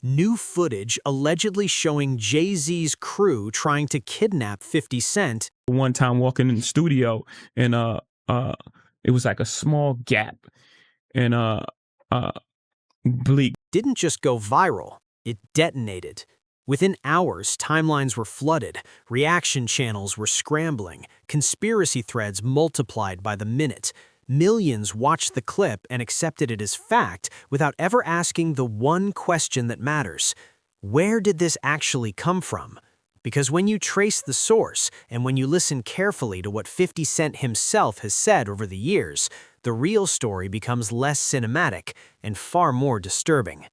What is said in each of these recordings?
New footage allegedly showing JayZ's crew trying to kidnap 50 Cent. One time walking in the studio and it was like a small gap and bleak. Didn't just go viral, it detonated. Within hours, timelines were flooded, reaction channels were scrambling, conspiracy threads multiplied by the minute. Millions watched the clip and accepted it as fact without ever asking the one question that matters. Where did this actually come from? Because when you trace the source and when you listen carefully to what 50 Cent himself has said over the years, the real story becomes less cinematic and far more disturbing.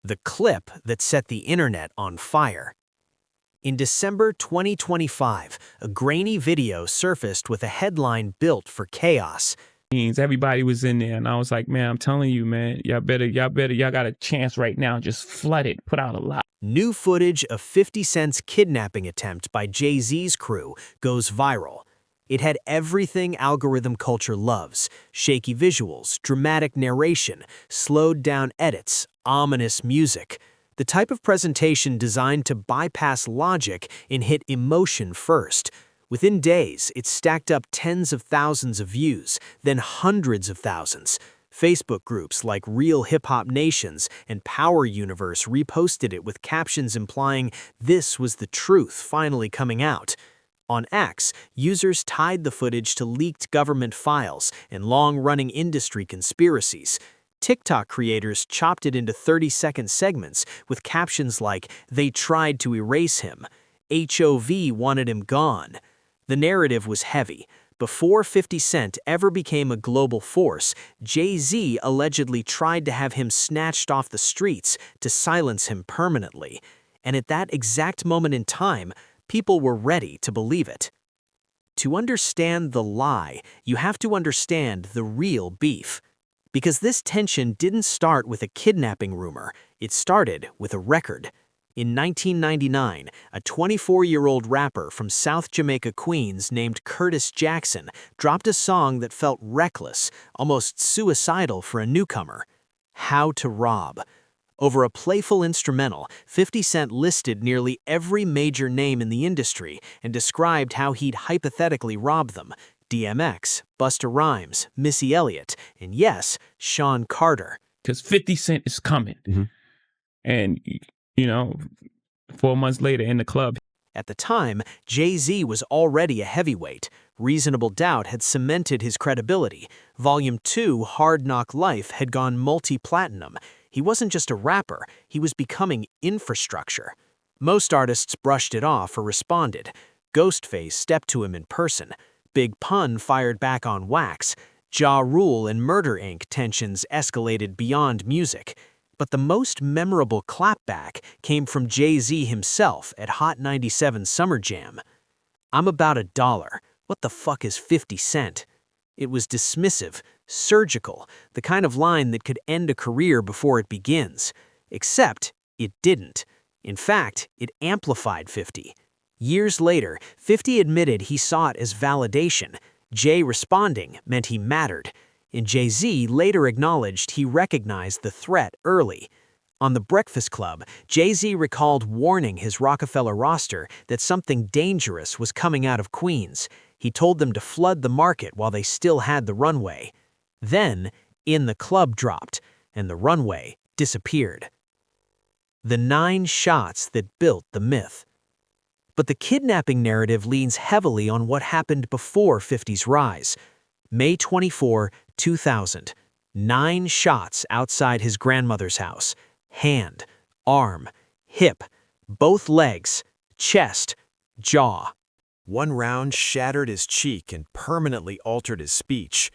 The clip that set the internet on fire. In December 2025, a grainy video surfaced with a headline built for chaos. Everybody was in there, and I was like, man, I'm telling you, man, y'all got a chance right now. Just flood it, put out a lot. New footage of 50 Cent's kidnapping attempt by JayZ's crew goes viral. It had everything algorithm culture loves: shaky visuals, dramatic narration, slowed down edits, ominous music. The type of presentation designed to bypass logic and hit emotion first. Within days, it stacked up tens of thousands of views, then hundreds of thousands. Facebook groups like Real Hip Hop Nations and Power Universe reposted it with captions implying this was the truth finally coming out. On X, users tied the footage to leaked government files and long-running industry conspiracies. TikTok creators chopped it into 30-second segments with captions like, "They tried to erase him," "HOV wanted him gone." The narrative was heavy. Before 50 Cent ever became a global force, JayZ allegedly tried to have him snatched off the streets to silence him permanently. And at that exact moment in time, people were ready to believe it. To understand the lie, you have to understand the real beef. Because this tension didn't start with a kidnapping rumor, it started with a record. In 1999, a 24-year-old rapper from South Jamaica, Queens named Curtis Jackson dropped a song that felt reckless, almost suicidal for a newcomer: "How to Rob." Over a playful instrumental, 50 Cent listed nearly every major name in the industry and described how he'd hypothetically rob them: DMX, Busta Rhymes, Missy Elliott, and yes, Sean Carter. Because 50 Cent is coming. And, you know, 4 months later in the club. At the time, JayZ was already a heavyweight. Reasonable Doubt had cemented his credibility. Volume 2, Hard Knock Life, had gone multi-platinum. He wasn't just a rapper, he was becoming infrastructure. Most artists brushed it off or responded. Ghostface stepped to him in person. Big Pun fired back on wax. Ja Rule and Murder Inc. tensions escalated beyond music. But the most memorable clapback came from JayZ himself at Hot 97 Summer Jam. "I'm about $1. What the fuck is 50 Cent?" It was dismissive, surgical, the kind of line that could end a career before it begins. Except it didn't. In fact, it amplified 50. Years later, 50 admitted he saw it as validation. Jay responding meant he mattered. And JayZ later acknowledged he recognized the threat early. On The Breakfast Club, JayZ recalled warning his Rockefeller roster that something dangerous was coming out of Queens. He told them to flood the market while they still had the runway. Then, In the Club dropped, and the runway disappeared. The 9 shots that built the myth. But the kidnapping narrative leans heavily on what happened before 50's rise. May 24, 2000. 9 shots outside his grandmother's house. Hand, arm, hip, both legs, chest, jaw. One round shattered his cheek and permanently altered his speech.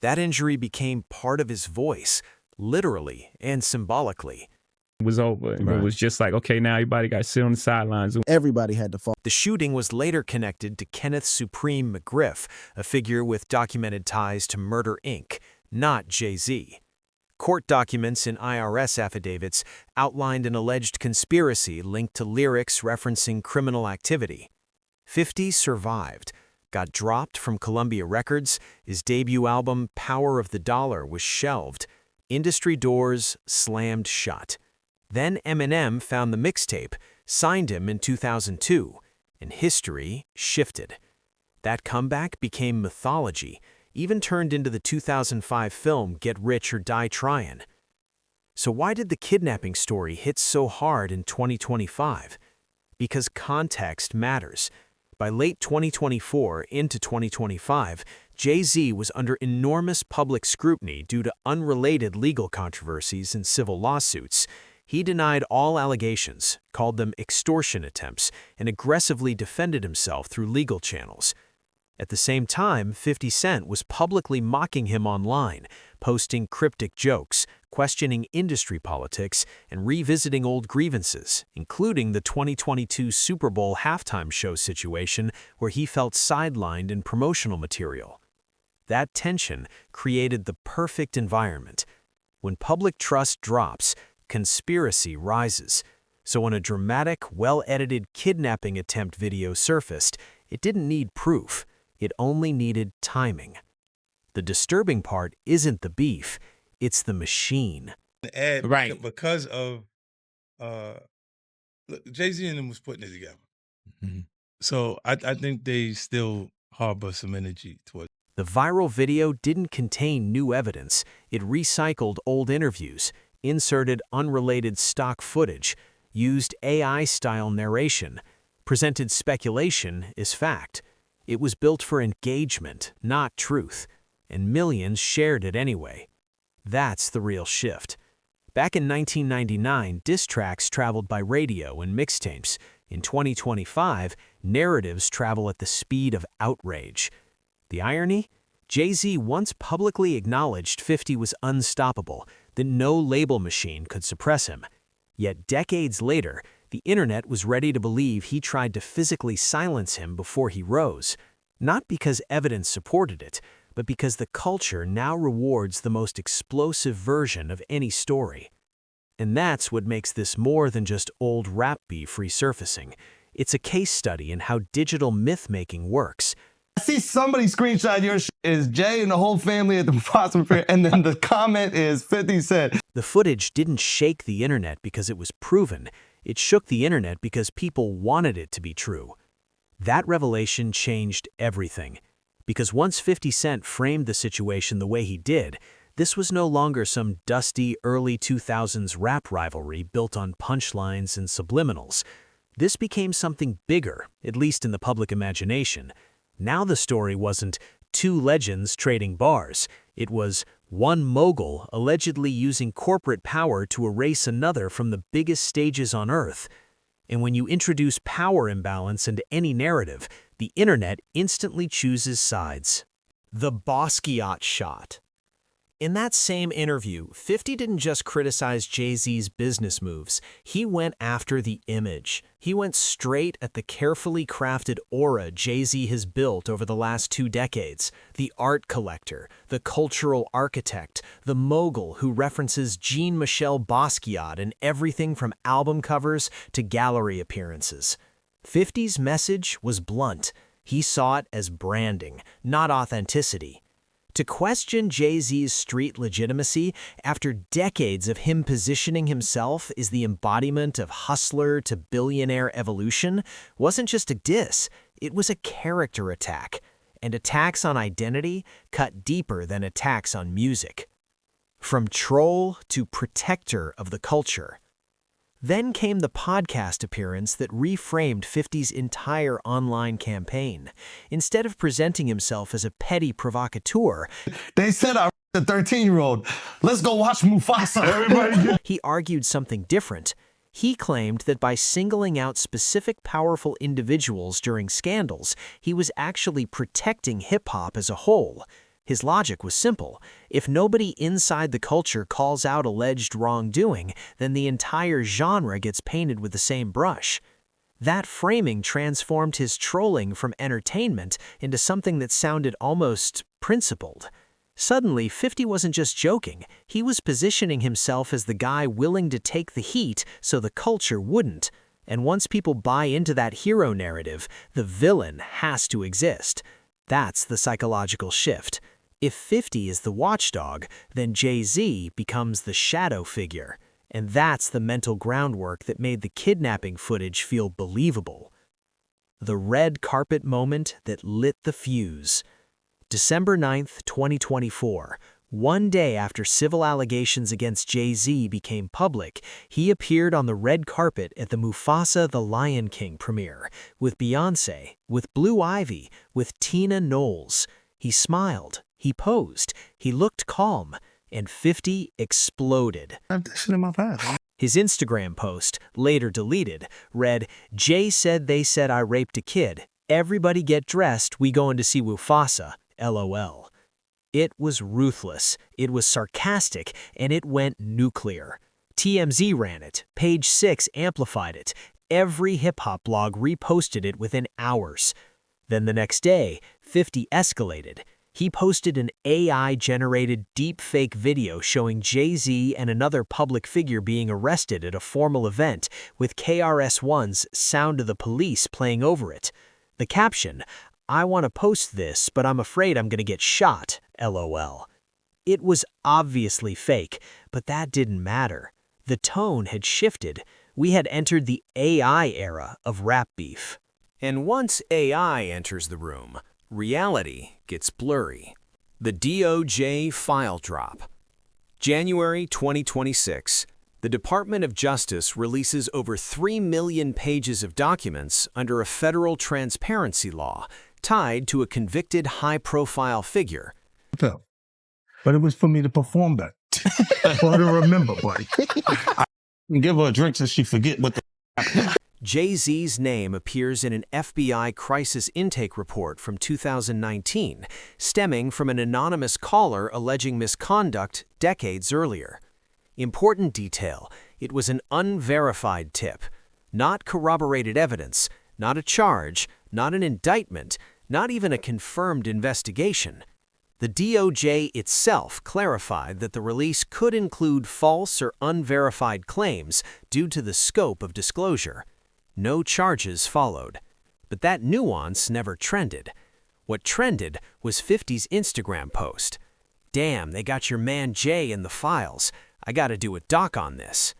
That injury became part of his voice, literally and symbolically. It was over. And It was just like, okay, now everybody got to sit on the sidelines. Everybody had to fall. The shooting was later connected to Kenneth Supreme McGriff, a figure with documented ties to Murder Inc., not JayZ. Court documents and IRS affidavits outlined an alleged conspiracy linked to lyrics referencing criminal activity. 50 survived, got dropped from Columbia Records. His debut album, Power of the Dollar, was shelved. Industry doors slammed shut. Then Eminem found the mixtape, signed him in 2002, and history shifted. That comeback became mythology, even turned into the 2005 film Get Rich or Die Tryin'. So why did the kidnapping story hit so hard in 2025? Because context matters. By late 2024 into 2025, JayZ was under enormous public scrutiny due to unrelated legal controversies and civil lawsuits. He denied all allegations, called them extortion attempts, and aggressively defended himself through legal channels. At the same time, 50 Cent was publicly mocking him online, posting cryptic jokes, questioning industry politics, and revisiting old grievances, including the 2022 Super Bowl halftime show situation where he felt sidelined in promotional material. That tension created the perfect environment. When public trust drops, conspiracy rises. So when a dramatic, well-edited kidnapping attempt video surfaced, it didn't need proof. It only needed timing. The disturbing part isn't the beef, it's the machine. Right. Because of look, JayZ and them was putting it together. So I think they still harbor some energy towards. The viral video didn't contain new evidence. It recycled old interviews, inserted unrelated stock footage, used AI-style narration, presented speculation as fact. It was built for engagement, not truth, and millions shared it anyway. That's the real shift. Back in 1999, diss tracks traveled by radio and mixtapes. In 2025, narratives travel at the speed of outrage. The irony? JayZ once publicly acknowledged 50 was unstoppable, that no label machine could suppress him. Yet decades later, the internet was ready to believe he tried to physically silence him before he rose. Not because evidence supported it, but because the culture now rewards the most explosive version of any story. And that's what makes this more than just old rap beef resurfacing. It's a case study in how digital myth-making works. I see somebody screenshot your is Jay and the whole family at the Possum Fair, and then the comment is 50 Cent. The footage didn't shake the internet because it was proven. It shook the internet because people wanted it to be true. That revelation changed everything. Because once 50 Cent framed the situation the way he did, this was no longer some dusty early 2000s rap rivalry built on punchlines and subliminals. This became something bigger, at least in the public imagination. Now the story wasn't two legends trading bars. It was one mogul allegedly using corporate power to erase another from the biggest stages on Earth. And when you introduce power imbalance into any narrative, the internet instantly chooses sides. The Basquiat shot. In that same interview, 50 didn't just criticize JayZ's business moves. He went after the image. He went straight at the carefully crafted aura JayZ has built over the last 2 decades. The art collector, the cultural architect, the mogul who references Jean-Michel Basquiat in everything from album covers to gallery appearances. 50's message was blunt. He saw it as branding, not authenticity. To question JayZ's street legitimacy after decades of him positioning himself as the embodiment of hustler to billionaire evolution wasn't just a diss, it was a character attack. And attacks on identity cut deeper than attacks on music. From troll to protector of the culture. Then came the podcast appearance that reframed 50's entire online campaign. Instead of presenting himself as a petty provocateur, They said I a 13-year-old. Let's go watch Mufasa. Everybody. he argued something different. He claimed that by singling out specific powerful individuals during scandals, he was actually protecting hip-hop as a whole. His logic was simple. If nobody inside the culture calls out alleged wrongdoing, then the entire genre gets painted with the same brush. That framing transformed his trolling from entertainment into something that sounded almost principled. Suddenly, 50 wasn't just joking. He was positioning himself as the guy willing to take the heat so the culture wouldn't. And once people buy into that hero narrative, the villain has to exist. That's the psychological shift. If 50 is the watchdog, then JayZ becomes the shadow figure. And that's the mental groundwork that made the kidnapping footage feel believable. The red carpet moment that lit the fuse. December 9th, 2024, one day after civil allegations against JayZ became public, he appeared on the red carpet at the Mufasa the Lion King premiere, with Beyoncé, with Blue Ivy, with Tina Knowles. He smiled, he posed, he looked calm, and 50 exploded. I have that shit in my past. His Instagram post, later deleted, read, "Jay said they said I raped a kid. Everybody get dressed, we going to see Mufasa, LOL." It was ruthless, it was sarcastic, and it went nuclear. TMZ ran it, Page 6 amplified it, every hip-hop blog reposted it within hours. Then the next day, 50 escalated. He posted an AI-generated deepfake video showing JayZ and another public figure being arrested at a formal event, with KRS-One's Sound of the Police playing over it. The caption, "I want to post this, but I'm afraid I'm going to get shot, LOL." It was obviously fake, but that didn't matter. The tone had shifted. We had entered the AI era of rap beef. And once AI enters the room, reality gets blurry. The DOJ file drop. January 2026. The Department of Justice releases over 3 million pages of documents under a federal transparency law tied to a convicted high-profile figure. But it was for me to perform that. For her to remember, buddy. I can give her a drink so she forget what the JayZ's name appears in an FBI crisis intake report from 2019, stemming from an anonymous caller alleging misconduct decades earlier. Important detail, it was an unverified tip, not corroborated evidence, not a charge, not an indictment, not even a confirmed investigation. The DOJ itself clarified that the release could include false or unverified claims due to the scope of disclosure. No charges followed. But that nuance never trended. What trended was 50's Instagram post. "Damn, they got your man Jay in the files. I gotta do a doc on this."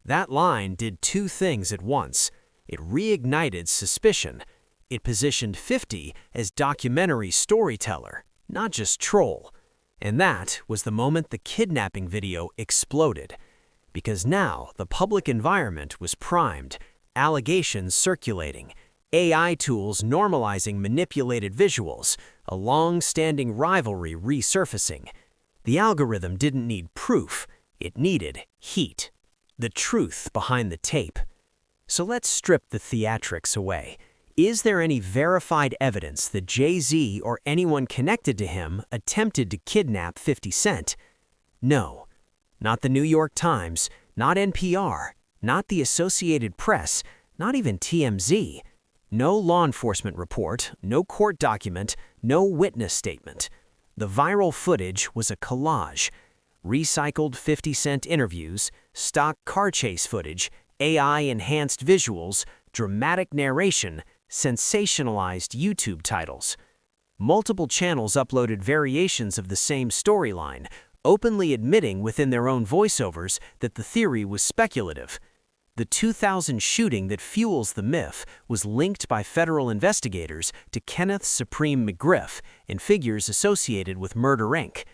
That line did two things at once. It reignited suspicion. It positioned 50 as documentary storyteller, not just troll. And that was the moment the kidnapping video exploded. Because now the public environment was primed, allegations circulating, AI tools normalizing manipulated visuals, a long-standing rivalry resurfacing. The algorithm didn't need proof, it needed heat. The truth behind the tape. So let's strip the theatrics away. Is there any verified evidence that JayZ or anyone connected to him attempted to kidnap 50 Cent? No. Not the New York Times, not NPR, not the Associated Press, not even TMZ. No law enforcement report, no court document, no witness statement. The viral footage was a collage. Recycled 50 Cent interviews, stock car chase footage, AI-enhanced visuals, dramatic narration, sensationalized YouTube titles. Multiple channels uploaded variations of the same storyline, openly admitting within their own voiceovers that the theory was speculative. The 2000 shooting that fuels the myth was linked by federal investigators to Kenneth Supreme McGriff and figures associated with Murder Inc.,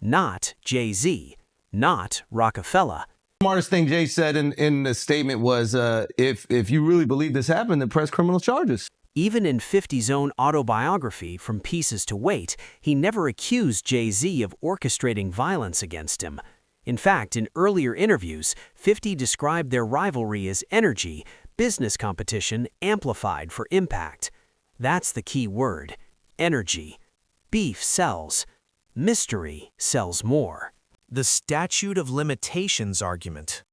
not JayZ, not Rockefeller. Smartest thing Jay said in the statement was, if you really believe this happened, then press criminal charges. Even in 50's own autobiography, From Pieces to Weight, he never accused JayZ of orchestrating violence against him. In fact, in earlier interviews, 50 described their rivalry as energy, business competition amplified for impact. That's the key word, energy. Beef sells. Mystery sells more. The statute of limitations argument.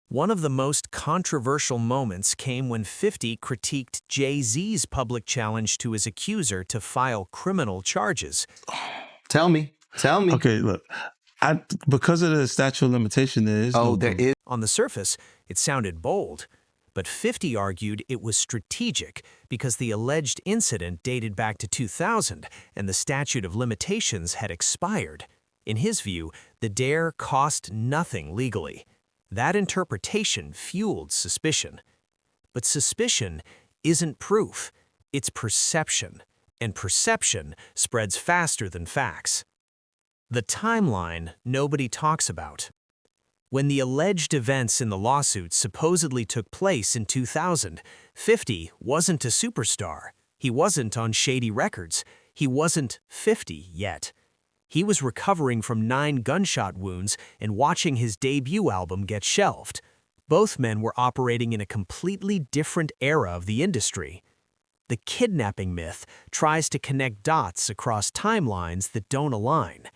One of the most controversial moments came when 50 critiqued JayZ's public challenge to his accuser to file criminal charges. Tell me. Okay, look. Because of the statute of limitation, there is no there proof. is. On the surface, it sounded bold, but 50 argued it was strategic because the alleged incident dated back to 2000 and the statute of limitations had expired. In his view, the dare cost nothing legally. That interpretation fueled suspicion. But suspicion isn't proof, it's perception, and perception spreads faster than facts. The timeline nobody talks about. When the alleged events in the lawsuit supposedly took place in 2000, 50 wasn't a superstar. He wasn't on shady records. He wasn't 50 yet. He was recovering from 9 gunshot wounds and watching his debut album get shelved. Both men were operating in a completely different era of the industry. The kidnapping myth tries to connect dots across timelines that don't align.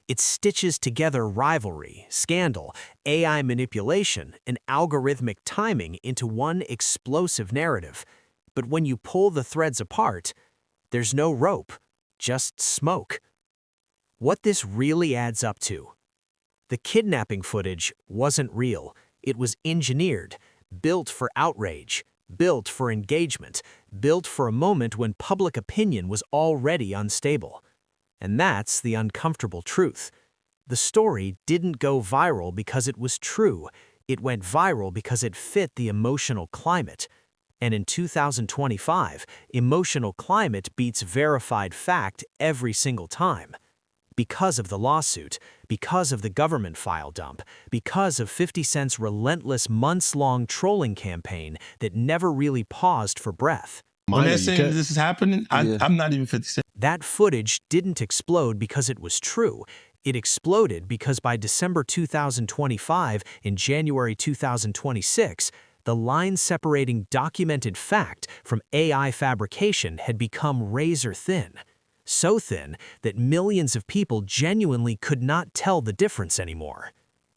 It stitches together rivalry, scandal, AI manipulation, and algorithmic timing into one explosive narrative. But when you pull the threads apart, there's no rope, just smoke. What this really adds up to: the kidnapping footage wasn't real. It was engineered, built for outrage, built for engagement, built for a moment when public opinion was already unstable. And that's the uncomfortable truth. The story didn't go viral because it was true. It went viral because it fit the emotional climate. And in 2025, emotional climate beats verified fact every single time. Because of the lawsuit, because of the government file dump, because of 50 Cent's relentless months-long trolling campaign that never really paused for breath. When they're saying this is happening, I'm not even 50 Cent. That footage didn't explode because it was true. It exploded because by December 2025 and January 2026, the line separating documented fact from AI fabrication had become razor thin. So thin that millions of people genuinely could not tell the difference anymore.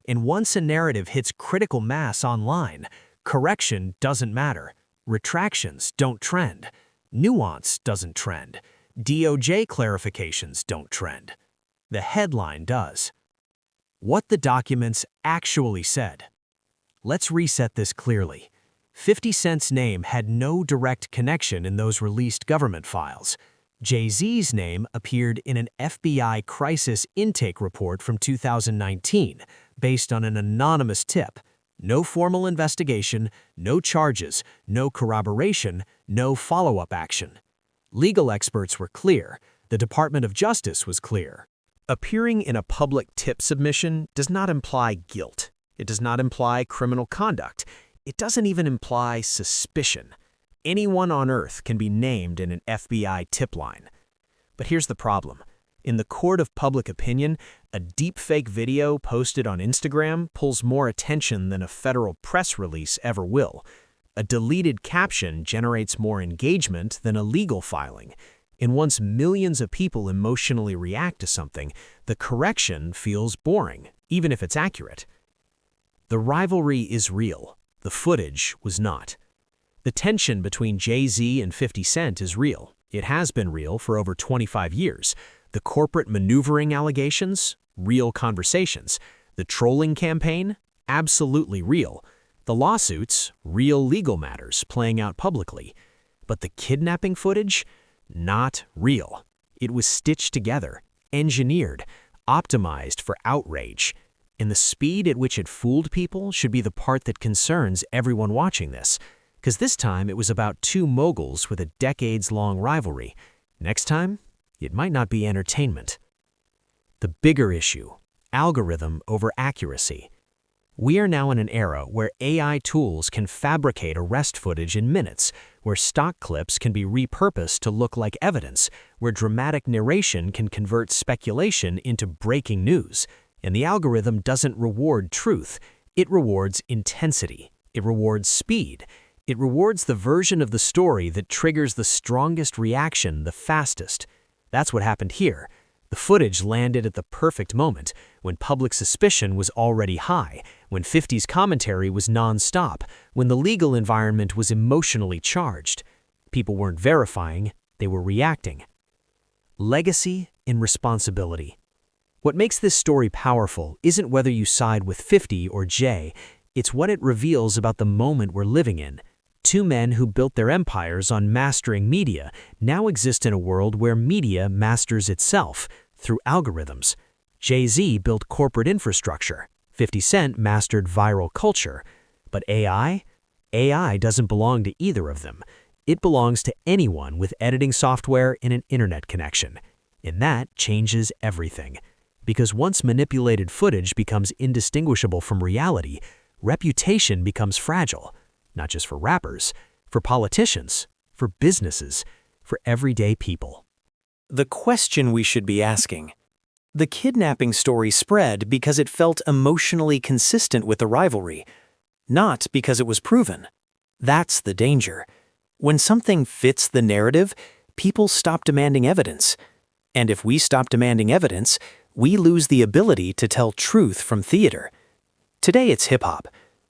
And once a narrative hits critical mass online, correction doesn't matter. Retractions don't trend. Nuance doesn't trend. DOJ clarifications don't trend. The headline does. What the documents actually said. Let's reset this clearly. 50 Cent's name had no direct connection in those released government files. JayZ's name appeared in an FBI crisis intake report from 2019, based on an anonymous tip. No formal investigation, no charges, no corroboration, no follow-up action. Legal experts were clear. The Department of Justice was clear. Appearing in a public tip submission does not imply guilt. It does not imply criminal conduct. It doesn't even imply suspicion. Anyone on Earth can be named in an FBI tip line. But here's the problem. In the court of public opinion, a deepfake video posted on Instagram pulls more attention than a federal press release ever will. A deleted caption generates more engagement than a legal filing. And once millions of people emotionally react to something, the correction feels boring, even if it's accurate. The rivalry is real. The footage was not. The tension between JayZ and 50 Cent is real. It has been real for over 25 years. The corporate maneuvering allegations, real conversations. The trolling campaign, absolutely real. The lawsuits, real legal matters playing out publicly. But the kidnapping footage, not real. It was stitched together, engineered, optimized for outrage. And the speed at which it fooled people should be the part that concerns everyone watching this. Because this time it was about 2 moguls with a decades-long rivalry. Next time, it might not be entertainment. The bigger issue, algorithm over accuracy. We are now in an era where AI tools can fabricate arrest footage in minutes, where stock clips can be repurposed to look like evidence, where dramatic narration can convert speculation into breaking news. And the algorithm doesn't reward truth. It rewards intensity. It rewards speed. It rewards the version of the story that triggers the strongest reaction the fastest. That's what happened here. The footage landed at the perfect moment, when public suspicion was already high, when 50's commentary was non-stop, when the legal environment was emotionally charged. People weren't verifying, they were reacting. Legacy and responsibility. What makes this story powerful isn't whether you side with 50 or Jay, it's what it reveals about the moment we're living in. 2 men who built their empires on mastering media now exist in a world where media masters itself through algorithms. JayZ built corporate infrastructure. 50 Cent mastered viral culture. But AI? AI doesn't belong to either of them. It belongs to anyone with editing software and an internet connection. And that changes everything. Because once manipulated footage becomes indistinguishable from reality, reputation becomes fragile. Not just for rappers, for politicians, for businesses, for everyday people. The question we should be asking. The kidnapping story spread because it felt emotionally consistent with the rivalry, not because it was proven. That's the danger. When something fits the narrative, people stop demanding evidence. And if we stop demanding evidence, we lose the ability to tell truth from theater. Today it's hip-hop.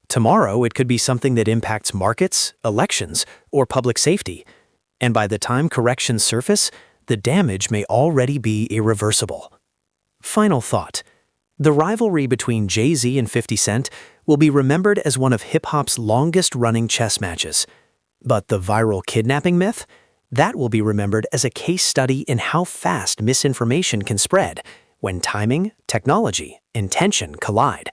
Tomorrow it could be something that impacts markets, elections, or public safety. And by the time corrections surface, the damage may already be irreversible. Final thought. The rivalry between JayZ and 50 Cent will be remembered as one of hip-hop's longest-running chess matches. But the viral kidnapping myth? That will be remembered as a case study in how fast misinformation can spread when timing, technology, and tension collide.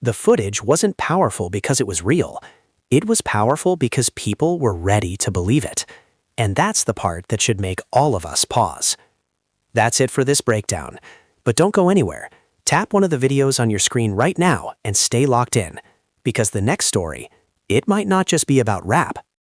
The footage wasn't powerful because it was real. It was powerful because people were ready to believe it. And that's the part that should make all of us pause. That's it for this breakdown. But don't go anywhere. Tap one of the videos on your screen right now and stay locked in. Because the next story, it might not just be about rap,